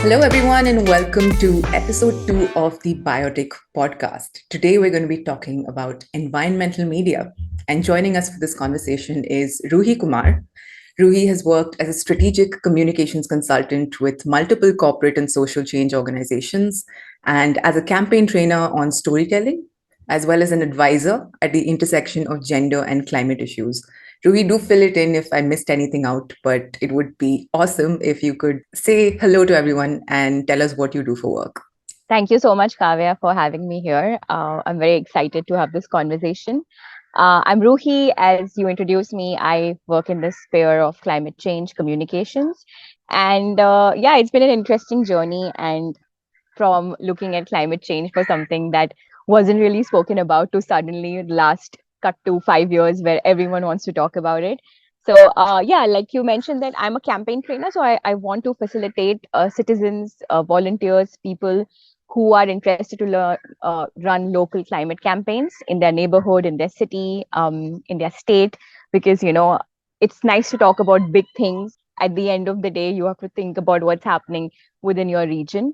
Hello, everyone, and welcome to episode 2 of the Biotic podcast. Today, we're going to be talking about environmental media. And joining us for this conversation is Ruhie Kumar. Ruhi has worked as a strategic communications consultant with multiple corporate and social change organizations and as a campaign trainer on storytelling, as well as an advisor at the intersection of gender and climate issues. Ruhi, do fill it in if I missed anything out, but it would be awesome if you could say hello to everyone and tell us what you do for work. Thank you so much, Kavya, for having me here. I'm very excited to have this conversation. I'm Ruhi. As you introduced me, I work in the sphere of climate change communications. And yeah, it's been an interesting journey. And from looking at climate change for something that wasn't really spoken about to suddenly last cut to 5 years where everyone wants to talk about it. So yeah, like you mentioned that I'm a campaign trainer. So I want to facilitate citizens, volunteers, people who are interested to run local climate campaigns in their neighborhood, in their city, in their state, because, it's nice to talk about big things. At the end of the day, you have to think about what's happening within your region.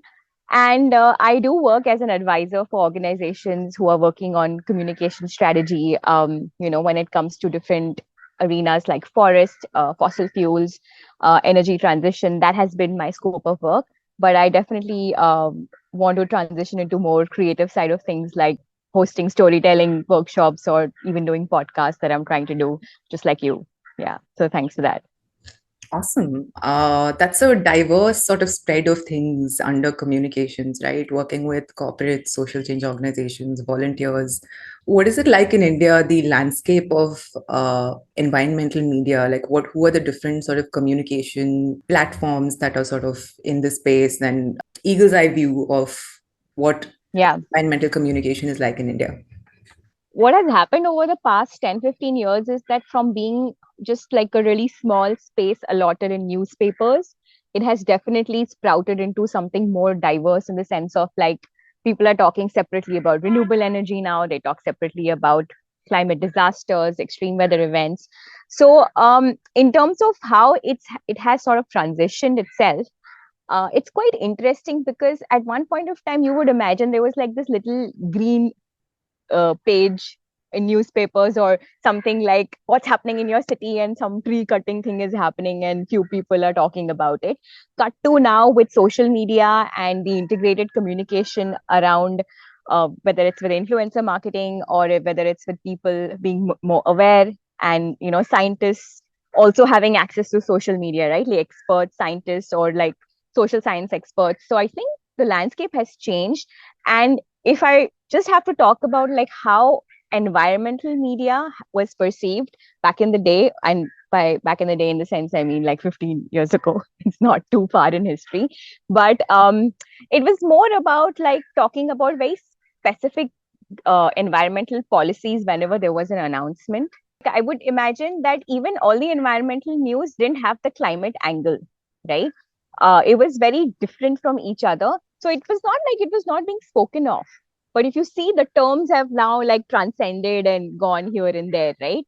And I do work as an advisor for organizations who are working on communication strategy, when it comes to different arenas like forest, fossil fuels, energy transition. That has been my scope of work. But I definitely want to transition into more creative side of things like hosting storytelling workshops or even doing podcasts that I'm trying to do, just like you. Yeah. So thanks for that. Awesome. That's a diverse sort of spread of things under communications, right? Working with corporate social change organizations, volunteers. What is it like in India, the landscape of environmental media? Like, who are the different sort of communication platforms that are sort of in this space? And eagle's eye view of what Yeah. environmental communication is like in India. What has happened over the past 10-15 years is that from being just like a really small space allotted in newspapers, it has definitely sprouted into something more diverse in the sense of like people are talking separately about renewable energy now, they talk separately about climate disasters, extreme weather events. So in terms of how it has sort of transitioned itself, it's quite interesting because at one point of time you would imagine there was like this little green page in newspapers or something like what's happening in your city and some tree cutting thing is happening and few people are talking about it. Cut to now with social media and the integrated communication around whether it's with influencer marketing or whether it's with people being more aware and scientists also having access to social media, right? Like experts, scientists, or like social science experts. So I think the landscape has changed. And if I just have to talk about like how environmental media was perceived back in the day, and by back in the day in the sense I mean like 15 years ago, it's not too far in history, but it was more about like talking about very specific environmental policies whenever there was an announcement. I would imagine that even all the environmental news didn't have the climate angle, right? It was very different from each other. So it was not like it was not being spoken of. But if you see, the terms have now like transcended and gone here and there, right?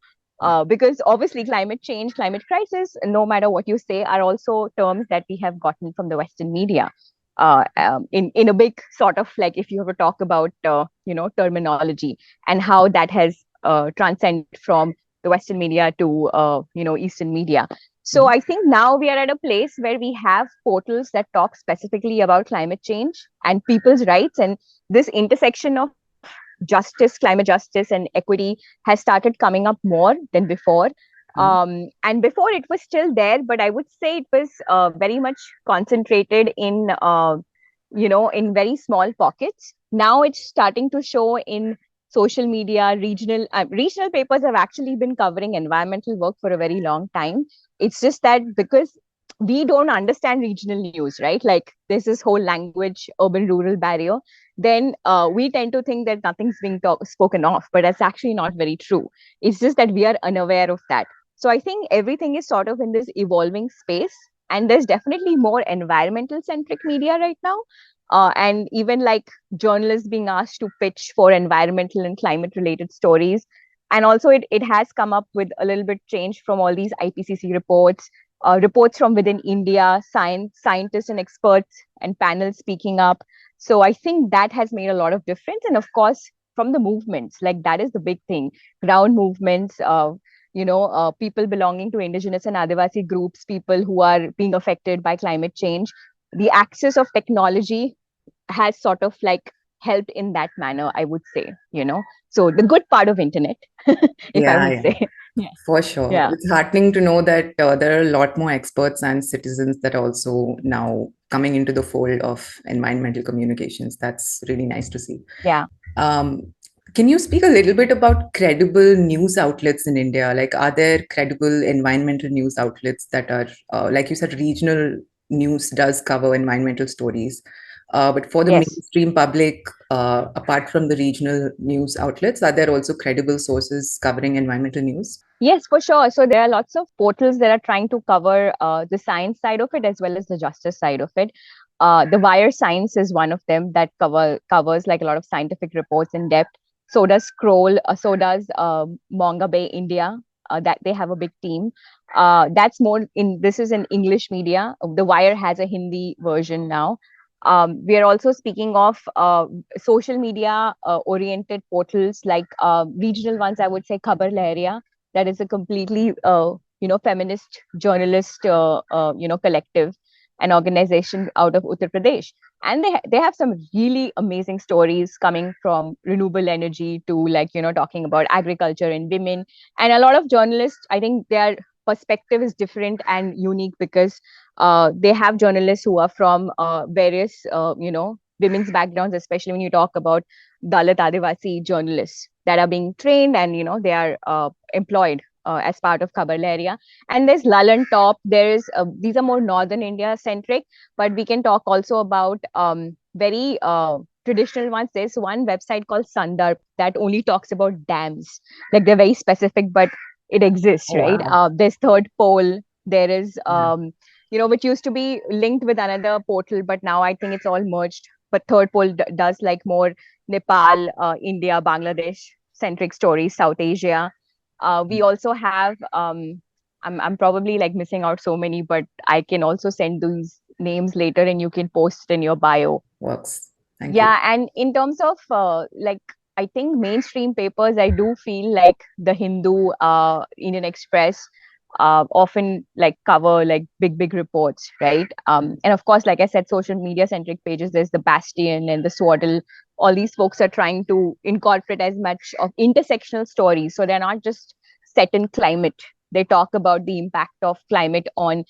Because obviously climate change, climate crisis, no matter what you say, are also terms that we have gotten from the Western media. In a big sort of like if you have to talk about terminology and how that has transcended from the Western media to Eastern media. So I think now we are at a place where we have portals that talk specifically about climate change and people's rights, and this intersection of justice, climate justice, and equity has started coming up more than before. And before it was still there, but I would say it was very much concentrated in very small pockets. Now it's starting to show in social media. Regional papers have actually been covering environmental work for a very long time. It's just that because we don't understand regional news, right? Like there's this whole language urban rural barrier. Then we tend to think that nothing's being spoken of, but that's actually not very true. It's just that we are unaware of that. So I think everything is sort of in this evolving space, and there's definitely more environmental centric media right now. And even like journalists being asked to pitch for environmental and climate related stories. And also it has come up with a little bit change from all these IPCC reports, reports from within India, scientists and experts and panels speaking up. So I think that has made a lot of difference. And of course, from the movements, like that is the big thing. Ground movements, people belonging to indigenous and Adivasi groups, people who are being affected by climate change. The access of technology has sort of like helped in that manner, I would say. So the good part of internet, if I Yeah, would yeah. say. Yeah. For sure. Yeah. It's heartening to know that there are a lot more experts and citizens that are also now coming into the fold of environmental communications. That's really nice to see. Yeah. Um, can you speak a little bit about credible news outlets in India? Like, are there credible environmental news outlets that are, like you said, regional news does cover environmental stories? But for the Yes. mainstream public, apart from the regional news outlets, are there also credible sources covering environmental news? Yes, for sure. So there are lots of portals that are trying to cover the science side of it as well as the justice side of it. The Wire Science is one of them that covers like a lot of scientific reports in depth. So does Scroll. So does Manga Bay India. That they have a big team. That's more in. This is in English media. The Wire has a Hindi version now. We are also speaking of social media oriented portals like regional ones. I would say Khabar Lahariya, that is a completely feminist journalist collective and organization out of Uttar Pradesh, and they have some really amazing stories coming from renewable energy to like talking about agriculture and women. And a lot of journalists, I think their perspective is different and unique because they have journalists who are from various women's backgrounds, especially when you talk about Dalit Adivasi journalists that are being trained and they are employed as part of Khabar area. And there's Lalan Top. There's these are more northern India centric, but we can talk also about very traditional ones. There's one website called Sandarp that only talks about dams. Like they're very specific, but it exists, Oh, right? wow. There's Third Pole. There is Yeah. which used to be linked with another portal, but now I think it's all merged. But Third Pole does like more Nepal, India, Bangladesh centric stories, South Asia. We also have I'm probably like missing out so many, but I can also send these names later and you can post in your bio. Works. Thank you. Yeah, and in terms of like I think mainstream papers, I do feel like the Hindu, Indian Express often like cover like big reports, right? And of course, like I said, social media centric pages. There's the Bastion and the Swaddle. All these folks are trying to incorporate as much of intersectional stories, so they're not just set in climate. They talk about the impact of climate on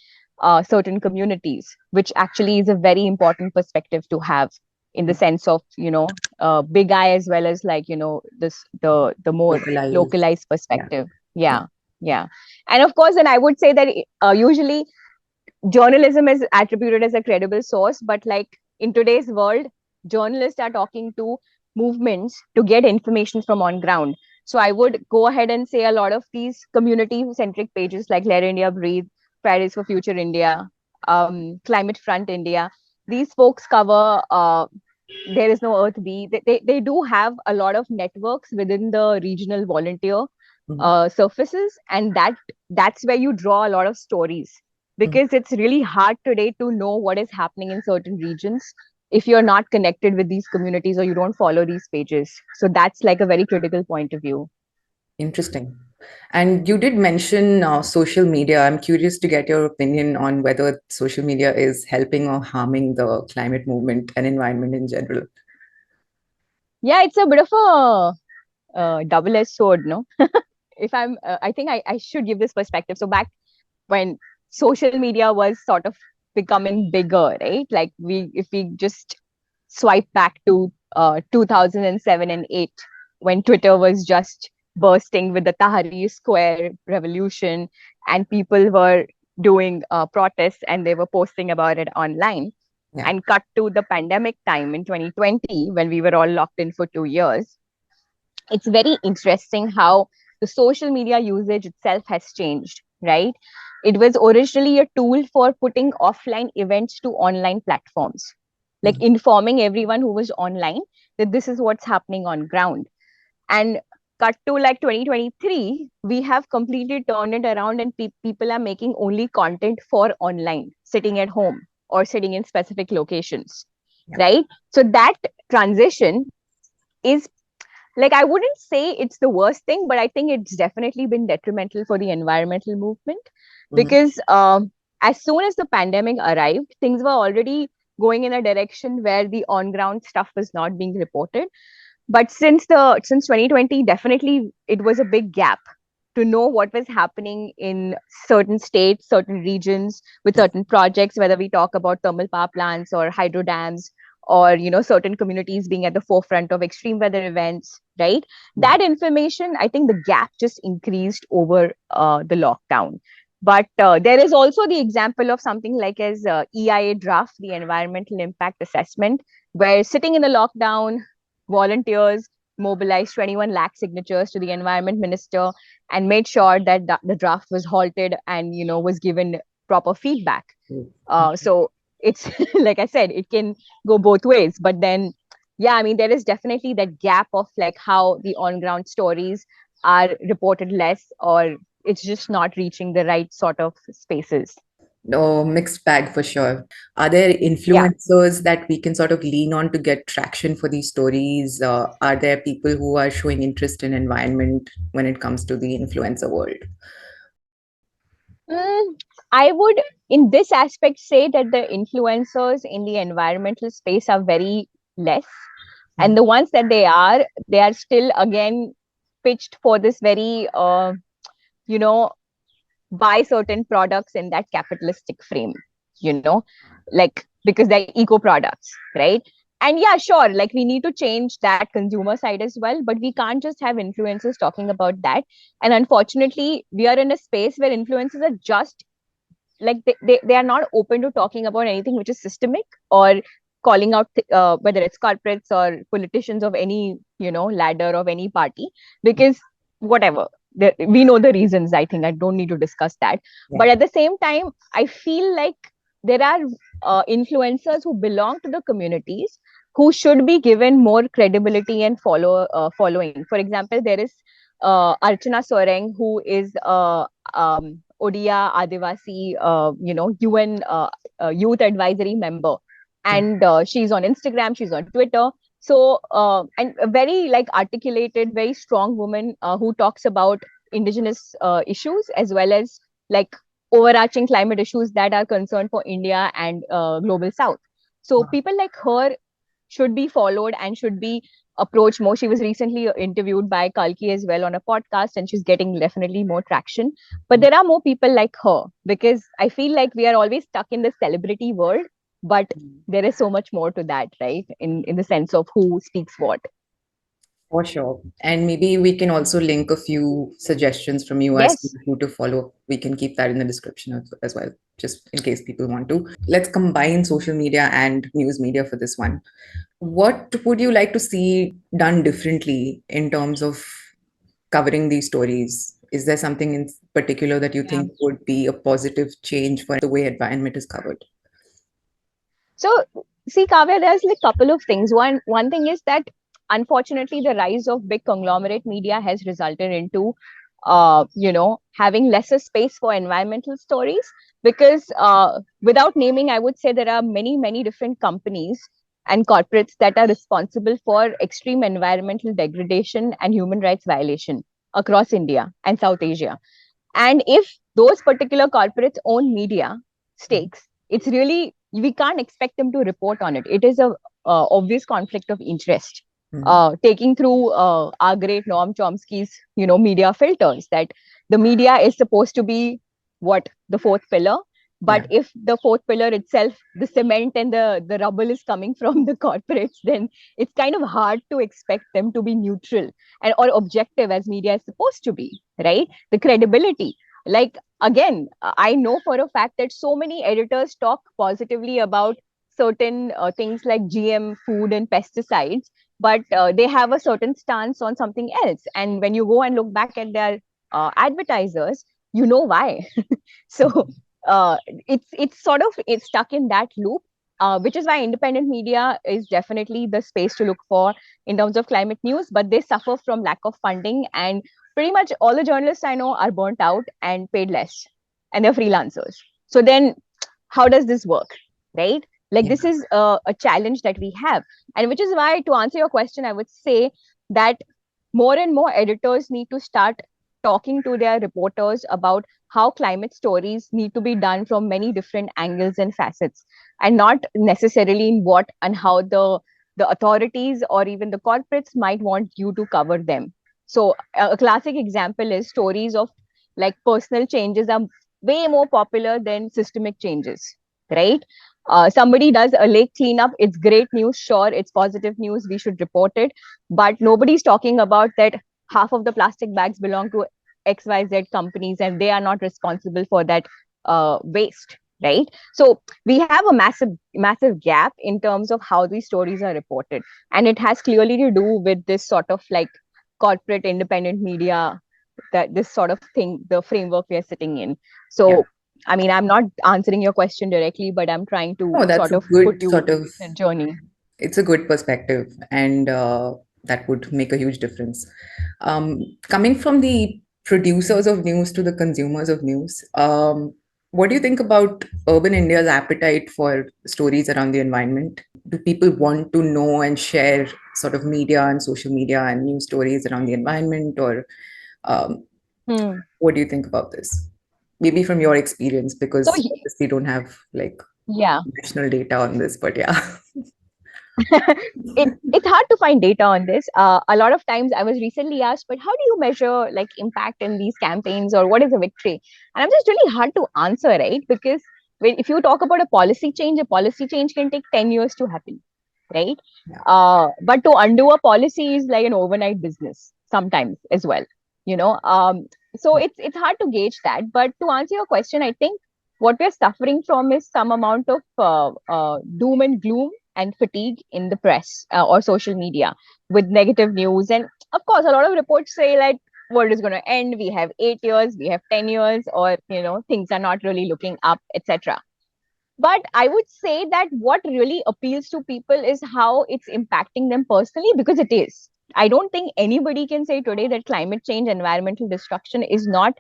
certain communities, which actually is a very important perspective to have in the sense of big eye as well as like the more Localized. localized Yeah. perspective. Yeah. Yeah. Yeah. And of course, then I would say that usually journalism is attributed as a credible source, but like in today's world, journalists are talking to movements to get information from on ground. So I would go ahead and say a lot of these community centric pages like Let India Breathe, Fridays for Future India, Climate Front India, these folks cover There Is No Earth B. They do have a lot of networks within the regional volunteer Mhm. surfaces, and that's where you draw a lot of stories, Mhm. because it's really hard today to know what is happening in certain regions if you're not connected with these communities or you don't follow these pages. So that's like a very critical point of view. Interesting. And you did mention social media. I'm curious to get your opinion on whether social media is helping or harming the climate movement and environment in general. Yeah, it's a bit of a double-edged sword, no? If I think I should give this perspective. So back when social media was sort of becoming bigger, right? Like if we just swipe back to 2007 and 8, when Twitter was just bursting with the Tahrir Square revolution, and people were doing protests and they were posting about it online. Yeah. And cut to the pandemic time in 2020 when we were all locked in for 2 years, it's very interesting how the social media usage itself has changed, right? It was originally a tool for putting offline events to online platforms, like Mhm. informing everyone who was online that this is what's happening on ground. And cut to like 2023, we have completely turned it around, and people are making only content for online, sitting at home. or sitting in specific locations, Yeah. right? So that transition is, like, I wouldn't say it's the worst thing, but I think it's definitely been detrimental for the environmental movement Mhm. because as soon as the pandemic arrived, things were already going in a direction where the on ground stuff was not being reported. But since 2020, definitely it was a big gap to know what was happening in certain states, certain regions with Yeah. certain projects, whether we talk about thermal power plants or hydro dams, or certain communities being at the forefront of extreme weather events, right? Yeah. That information, I think the gap just increased over the lockdown. But there is also the example of something like as EIA draft, the environmental impact assessment, where sitting in the lockdown, volunteers mobilized 21 lakh signatures to the environment minister and made sure that the draft was halted and was given proper feedback. Mm. So it's like I said, it can go both ways. But then, yeah, I mean, there is definitely that gap of like how the on ground stories are reported less, or it's just not reaching the right sort of spaces. No, mixed bag for sure. Are there Yeah. influencers that we can sort of lean on to get traction for these stories? Are there people who are showing interest in environment when it comes to the influencer world? Mm, I would, in this aspect, say that the influencers in the environmental space are very less. And Mhm. the ones that they are still again pitched for this very, you know, buy certain products in that capitalistic frame, like because they're eco products, right? And yeah, sure, like we need to change that consumer side as well, but we can't just have influencers talking about that. And unfortunately, we are in a space where influencers are just like they are not open to talking about anything which is systemic or calling out whether it's corporates or politicians of any ladder of any party, because whatever we know the reasons. I think I don't need to discuss that. Yeah. But at the same time, I feel like there are influencers who belong to the communities who should be given more credibility and following. For example, there is Archana Soreng, who is Odia Adivasi, UN youth advisory member, Mm. and she's on Instagram, she's on Twitter. So and a very like articulated, very strong woman who talks about indigenous issues as well as like overarching climate issues that are concerned for India and global South. So Wow. people like her should be followed and should be approached more. She was recently interviewed by Kalki as well on a podcast, and she's getting definitely more traction. But Mm. there are more people like her because I feel like we are always stuck in the celebrity world, but there is so much more to that, right? In the sense of who speaks what. For sure. And maybe we can also link a few suggestions from you as to Yes. who to follow. We can keep that in the description as well, just in case people want to. Let's combine social media and news media for this one. What would you like to see done differently in terms of covering these stories? Is there something in particular that you Yeah. think would be a positive change for the way environment is covered? So see, Kavya, there's like a couple of things. One thing is that unfortunately the rise of big conglomerate media has resulted into having lesser space for environmental stories because without naming, I would say there are many different companies and corporates that are responsible for extreme environmental degradation and human rights violation across India and South Asia. And if those particular corporates own media stakes, it's really, we can't expect them to report on it. It is a obvious conflict of interest. Mhm. Taking through our great Noam Chomsky's, media filters, that the media is supposed to be what the fourth pillar. Yeah. But if the fourth pillar itself, the cement and the rubble is coming from the corporates, then it's kind of hard to expect them to be neutral and or objective as media is supposed to be, right? The credibility, like again, I know for a fact that so many editors talk positively about certain things like GM food and pesticides, but they have a certain stance on something else, and when you go and look back at their advertisers, you know why. So it's sort of it's stuck in that loop, which is why independent media is definitely the space to look for in terms of climate news, but they suffer from lack of funding, and pretty much all the journalists I know are burnt out and paid less, and they're freelancers. So then, how does this work? right? Like, Yeah. this is a challenge that we have. And which is why, to answer your question, I would say that more and more editors need to start talking to their reporters about how climate stories need to be done from many different angles and facets, and not necessarily in what and how the authorities or even the corporates might want you to cover them. So a classic example is stories of like personal changes are way more popular than systemic changes, right? Somebody does a lake cleanup, it's great news, sure, it's positive news, we should report it, but nobody's talking about that half of the plastic bags belong to XYZ companies and they are not responsible for that waste, right? So we have a massive gap in terms of how these stories are reported, and it has clearly to do with this sort of like corporate independent media, that this sort of thing, the framework we are sitting in. Yeah. So I mean, I'm not answering your question directly, but I'm trying to Oh, that's sort a of put good you sort in of, this journey. it's a good perspective, and that would make a huge difference. Coming from the producers of news to the consumers of news, what do you think about urban India's appetite for stories around the environment? Do people want to know and share sort of media and social media and news stories around the environment, or um, Hmm. what do you think about this? Maybe from your experience, So because obviously you don't have like yeah, national data on this, but yeah. it's hard to find data on this. A lot of times, I was recently asked, but how do you measure like impact in these campaigns, or what is a victory? And I'm just really hard to answer, right? Because if you talk about a policy change can take 10 years to happen, right? Yeah. But to undo a policy is like an overnight business sometimes as well, you know. So it's hard to gauge that. But to answer your question, I think what we're suffering from is some amount of doom and gloom and fatigue in the press or social media with negative news. And of course, a lot of reports say like world is going to end. We have 8 years, we have 10 years, or things are not really looking up, etc. But I would say that what really appeals to people is how it's impacting them personally, because it is. I don't think anybody can say today that climate change, environmental destruction is not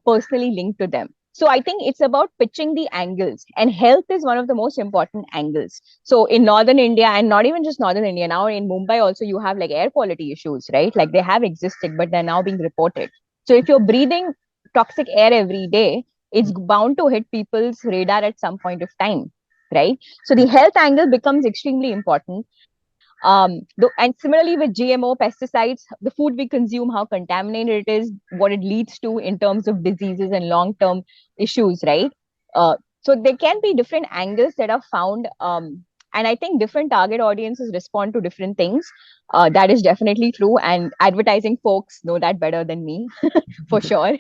personally linked to them. So I think it's about pitching the angles, and health is one of the most important angles. So in northern India, and not even just northern India, now in Mumbai also you have like air quality issues, right? Like they have existed, but they're now being reported. So if you're breathing toxic air every day, it's bound to hit people's radar at some point of time, right? So the health angle becomes extremely important. And similarly with GMO pesticides, the food we consume, how contaminated it is, what it leads to in terms of diseases and long-term issues, right? So there can be different angles that are found, and I think different target audiences respond to different things. That is definitely true, and advertising folks know that better than me, for sure.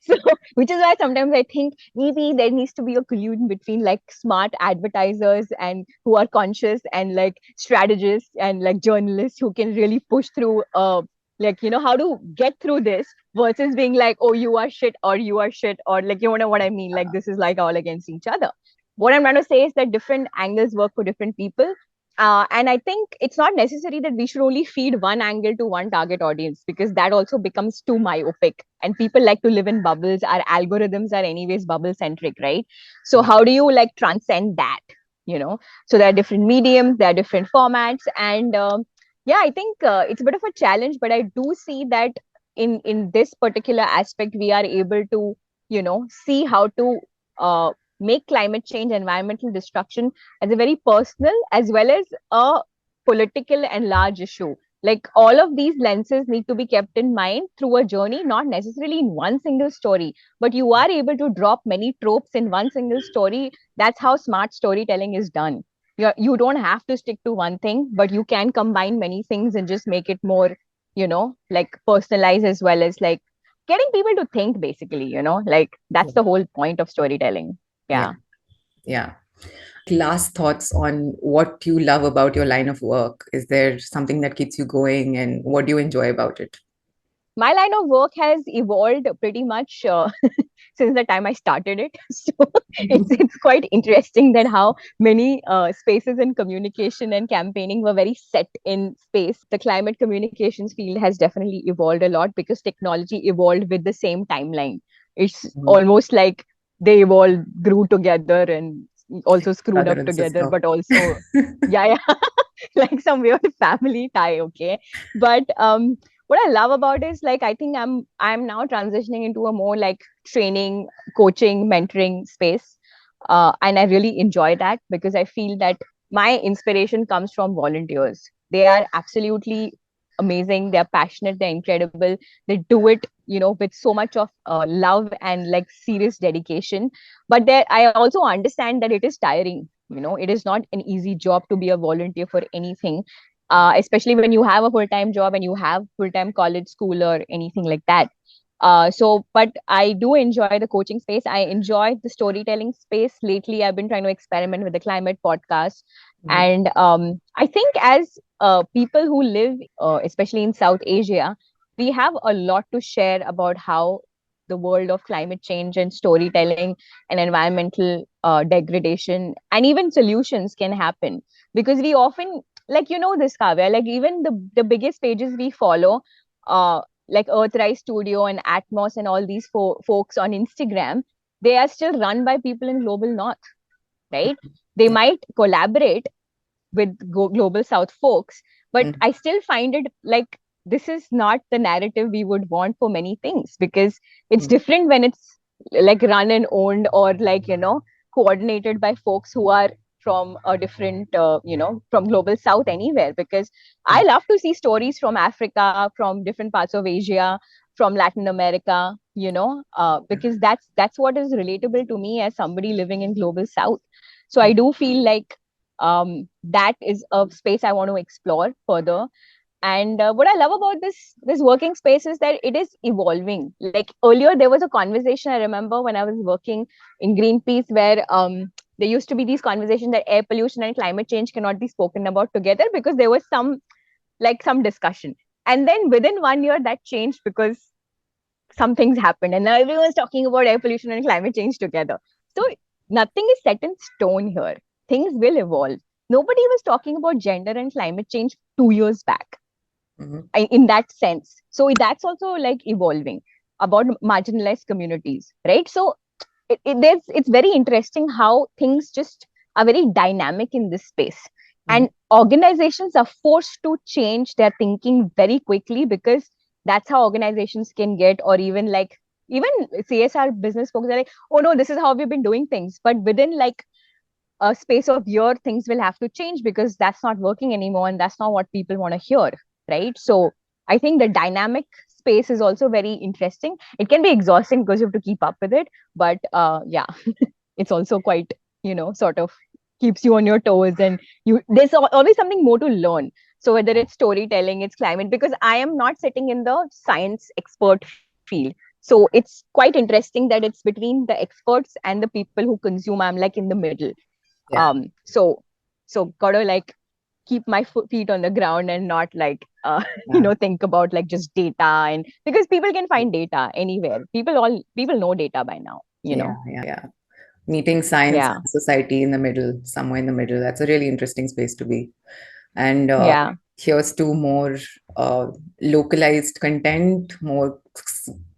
So, which is why sometimes I think maybe there needs to be a collusion between like smart advertisers and who are conscious, and like strategists and like journalists who can really push through like how to get through this, versus being like, oh, you are shit, or you are shit, or like, know what I mean, like this is like all against each other. What I'm trying to say is that different angles work for different people. And I think it's not necessary that we should only feed one angle to one target audience, because that also becomes too myopic. And people like to live in bubbles. Our algorithms are, anyways, bubble centric, right? So, Yeah. how do you like transcend that? You know, so there are different mediums, there are different formats. And yeah, I think it's a bit of a challenge, but I do see that in this particular aspect, we are able to, see how to make climate change, environmental destruction as a very personal as well as a political and large issue. Like all of these lenses need to be kept in mind through a journey, not necessarily in one single story, but you are able to drop many tropes in one single story. That's how smart storytelling is done. You don't have to stick to one thing, but you can combine many things and just make it more, like personalized, as well as like getting people to think, basically, like that's the whole point of storytelling. Yeah. Yeah. Yeah. Last thoughts on what you love about your line of work. Is there something that keeps you going, and what do you enjoy about it? My line of work has evolved pretty much since the time I started it. So it's quite interesting that how many spaces in communication and campaigning were very set in space. The climate communications field has definitely evolved a lot because technology evolved with the same timeline. It's Mhm. almost like they evolved, grew together, and also screwed Brother up and together, sister. but also, yeah, yeah, like some weird family tie. Okay, but what I love about is like I think I'm now transitioning into a more like training, coaching, mentoring space, and I really enjoy that because I feel that my inspiration comes from volunteers. They are absolutely amazing. They're passionate. They're incredible. They do it, with so much of love and like serious dedication. But there, I also understand that it is tiring. It is not an easy job to be a volunteer for anything, especially when you have a full-time job and you have full-time college school or anything like that. But I do enjoy the coaching space. I enjoy the storytelling space. Lately, I've been trying to experiment with the climate podcast. Mhm. And I think as people who live, especially in South Asia, we have a lot to share about how the world of climate change and storytelling and environmental degradation and even solutions can happen. Because we often, like, this, Kavya, like even the biggest pages we follow, like Earthrise Studio and Atmos and all these folks on Instagram, they are still run by people in global north, right? They Yeah. might collaborate with global south folks, but Mhm. I still find it like this is not the narrative we would want for many things, because it's different when it's like run and owned or like coordinated by folks who are from a different from global south anywhere. Because I Yeah. love to see stories from Africa, from different parts of Asia, from Latin America, because that's what is relatable to me as somebody living in global south. So I do feel like that is a space I want to explore further. And what I love about this working space is that it is evolving. Like earlier, there was a conversation I remember when I was working in Greenpeace, where there used to be these conversations that air pollution and climate change cannot be spoken about together because there was some discussion. And then within 1 year, that changed because some things happened, and now everyone's talking about air pollution and climate change together. So nothing is set in stone here. Things will evolve. Nobody was talking about gender and climate change 2 years back Mhm. in that sense. So that's also like evolving about marginalized communities, right? So it's very interesting how things just are very dynamic in this space, Mhm. and organizations are forced to change their thinking very quickly, because that's how organizations can get, or even CSR business folks are like, oh no, this is how we've been doing things, but within like a space of year, things will have to change because that's not working anymore and that's not what people want to hear, right? So I think the dynamic space is also very interesting. It can be exhausting because you have to keep up with it, but yeah, it's also quite, sort of keeps you on your toes, and there's always something more to learn. So whether it's storytelling, it's climate, because I am not sitting in the science expert field, so it's quite interesting that it's between the experts and the people who consume. I'm like in the middle. Yeah. So gotta like keep my feet on the ground and not like Yeah. think about like just data, and because people can find data anywhere. People know data by now, Yeah. Yeah. Meeting science yeah, and society in the middle, somewhere in the middle. That's a really interesting space to be. And yeah, here's to more uh, localized content, more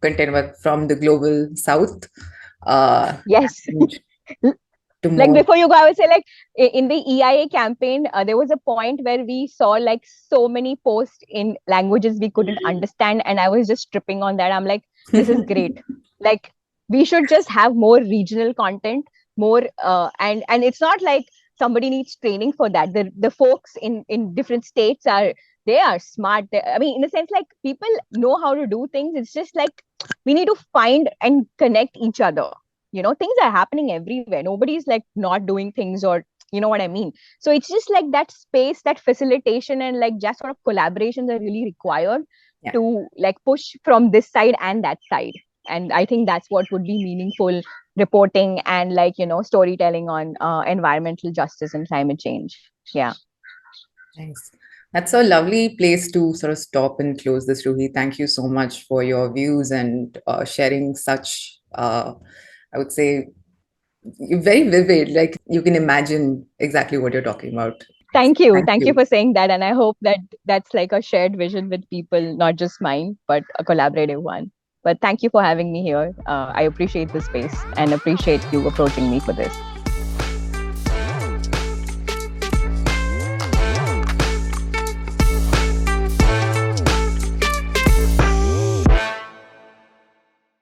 content from the global south, uh, yes. and to Like more. before you go, I would say like in the EIA campaign, there was a point where we saw like so many posts in languages we couldn't understand, and I was just tripping on that. I'm like, this is great. Like we should just have more regional content, more and it's not like somebody needs training for that. The folks in different states they are smart. I mean, in a sense, like people know how to do things. It's just like we need to find and connect each other. Things are happening everywhere. Nobody's like not doing things, or you know what I mean. So it's just like that space, that facilitation, and like just sort of collaborations are really required Yeah. to like push from this side and that side. And I think that's what would be meaningful reporting and like storytelling on environmental justice and climate change. Yeah. Thanks. That's a lovely place to sort of stop and close this, Ruhi. Thank you so much for your views and sharing such, I would say, you're very vivid. Like you can imagine exactly what you're talking about. Thank you. Thank Thank you you. for saying that. And I hope that that's like a shared vision with people, not just mine, but a collaborative one. But thank you for having me here. I appreciate the space and appreciate you approaching me for this.